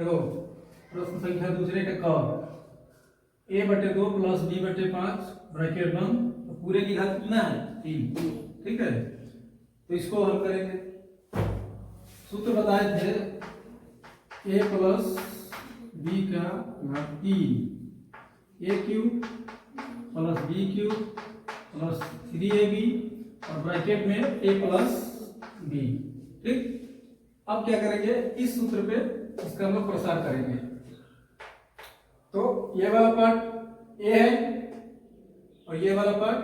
देखो प्रश्न संख्या दूसरे का क a/2 प्लस b/5 ब्रैकेट बंद, तो पूरे की घात कितना है 3। ठीक है, तो इसको हल करेंगे। सूत्र बताए थे a प्लस b का घात 3 a³ plus b³ plus 3ab और ब्रैकेट में a प्लस b। ठीक, अब क्या करेंगे, इस सूत्र पे इसका हम लोग प्रसार करेंगे। तो ये वाला पार्ट a है और ये वाला पार्ट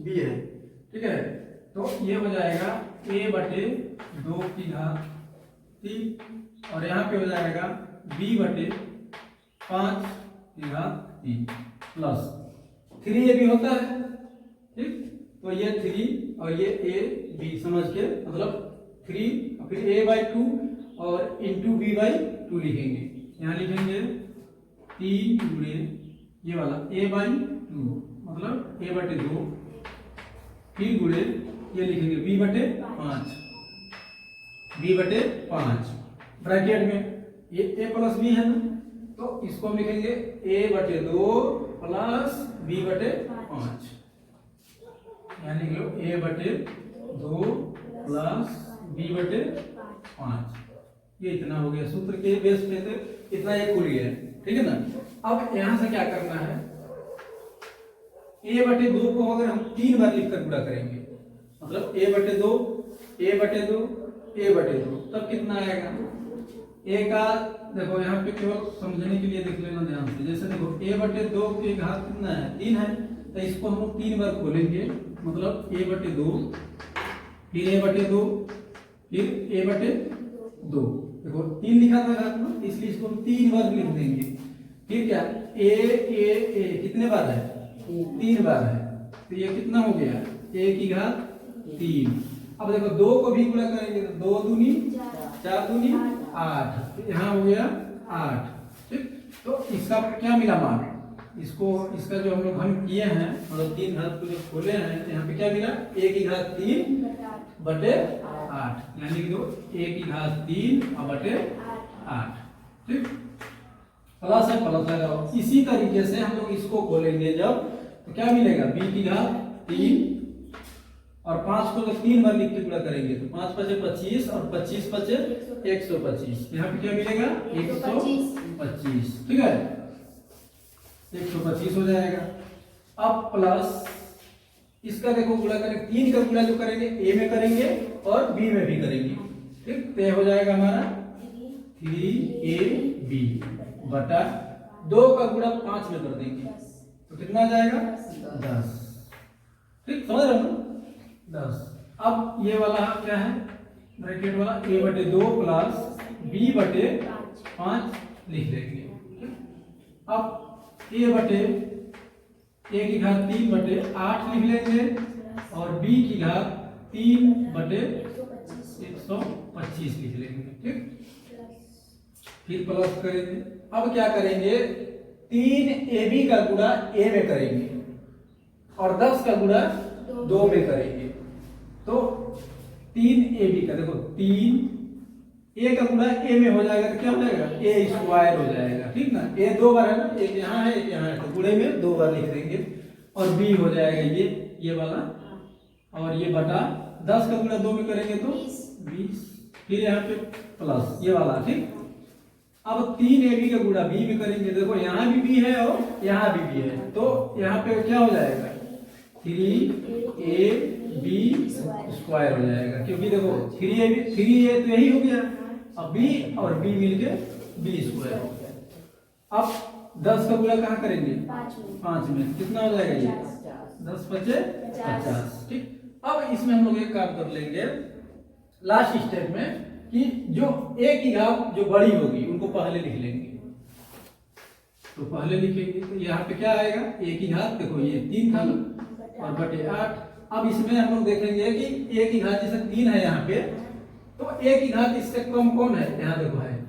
b है। ठीक है, तो ये हो जाएगा a/2 की घात 3 और यहाँ पे हो जाएगा b/5 की घात 3 प्लस 3ab होता है। ठीक, तो ये 3 और ये ab समझ के, मतलब 3 फिर a/2 और इंटू b/2 लिखेंगे। यहाँ लिखेंगे 3 गुणे ये वाला a/2 मतलब a/2 फिर गुणे ये लिखेंगे b/5 ब्रैकेट में ये a प्लस b है ना, तो इसको हम लिखेंगे a/2 प्लस b/5। यहाँ लिख लो a/2 प्लस b/5। ये इतना हो गया, सूत्र के बेस पे तो इतना ये खुल गया। ठीक है ना, अब यहां से क्या करना है, a/2 को अगर हम 3 बार लिखकर गुणा करेंगे, मतलब a/2 तब कितना आएगा। a का देखो यहाँ पे केवल समझने के लिए देख लेना ध्यान से। जैसे देखो a/2 की घात कितना है 3 है, तो इसको हम 3 बार खोलेंगे, मतलब a/2 फिर a/2 फिर a/2। देखो 3 लिखा था घात में, इसलिए इसको हम 3 बार लिख देंगे। फिर क्या a कितने बार है 3 बार है, तो ये कितना हो गया a की घात 3। अब देखो 2 को भी गुणा करेंगे तो 2 दूनी 4 दूनी 8, यहाँ हो गया 8। ठीक, तो इसका क्या मिला मान, इसको इसका जो हम लोग घन किए हैं, मतलब 3 घात को जो खोले हैं, तो यहाँ पे क्या मिला a की घात 3/8, यानी कि a की घात 3/8। ठीक, प्लस है प्लस लगाओ। इसी तरीके से हम लोग इसको खोलेंगे जब, तो क्या मिलेगा b की घात 3 और 5 को जब 3 बार लिख के गुणा करेंगे तो 5 × 5 = 25 और 25 × 5 = 125। यहाँ पे क्या मिलेगा 125। ठीक है, 125 हो जाएगा। अब प्लस इसका देखो गुणा करेंगे, 3 का गुणा जो करेंगे a में करेंगे और b में भी करेंगे। ठीक, तो हो जाएगा हमारा 3ab बटा 2 का गुणा 5 में कर देंगे तो कितना आ जाएगा 10। ठीक, समझ रहे हो ना 10। अब ये वाला क्या है ब्रैकेट वाला a/2 प्लस b/5 लिख लेंगे। अब a की घात 3/8 लिख लेंगे और b की घात 3/125 लिख लेंगे। ठीक, फिर प्लस करेंगे। अब क्या करेंगे, 3ab का गुणा a में करेंगे और 10 का गुणा 2 में करेंगे। तो 3ab का देखो 3 a का गुणा a में हो जाएगा तो क्या हो जाएगा a² हो जाएगा। ठीक ना, a 2 बार है ना, एक यहाँ है एक यहाँ है, तो गुणे में 2 बार लिख देंगे और b हो जाएगा ये वाला, और ये बटा 10 का गुणा 2 में करेंगे तो 20, फिर यहाँ पे प्लस ये वाला। ठीक, अब 3ab का गुणा b में करेंगे, देखो यहाँ भी b है और यहाँ भी b है, तो यहाँ पे क्या हो जाएगा 3ab² हो जाएगा, क्योंकि देखो 3a तो यही हो गया, अब b और b मिलके b² हो गया। अब 10 का गुणा कहाँ करेंगे 5 में, कितना हो जाएगा ये 10 × 5 = 50। ठीक, अब इसमें हम लोग एक काम कर लेंगे लास्ट स्टेप में कि जो a की घात जो बड़ी होगी उनको पहले लिख लेंगे। तो पहले लिखेंगे तो यहाँ पे क्या आएगा a की घात, देखो ये 3 था और बटे 8। अब इसमें हम लोग देखेंगे कि a की घात जैसे 3 है यहाँ पे, तो a की घात इससे कम कौन है, यहाँ देखो है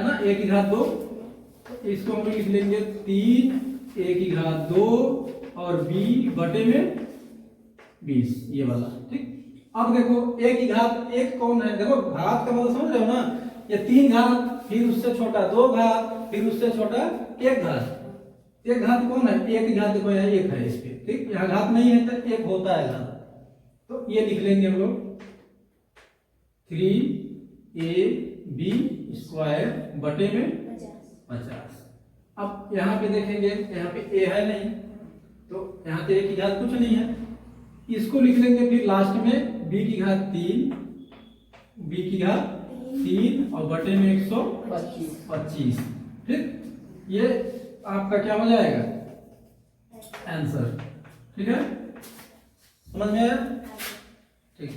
ना a की घात 2, इसको हम लिख लेंगे 3 a की घात 2 और b बटे में 20 ये वाला। ठीक, अब देखो a की घात 1 कौन है, देखो घात का मतलब समझ रहे हो ना, ये 3 घात, फिर उससे छोटा 2 घात, फिर उससे छोटा 1 घात। 1 घात कौन है? 1 घात देखो यहाँ 1 है इस पे, ठीक, यहाँ घात नहीं है तो 1 होता है घात, तो ये लिख लेंगे हम लोग 3ab स्क्वायर बटे में 50। अब यहाँ पे देखेंगे, यहाँ पे a है नहीं, तो यहाँ पे a की घात कुछ नहीं है, इसको लिख लेंगे फिर लास्ट में b की घात 3, b की घात 3 और बटे में 125, ठीक। ये आपका क्या हो जाएगा आंसर, ठीक है, समझ में आया? ठीक।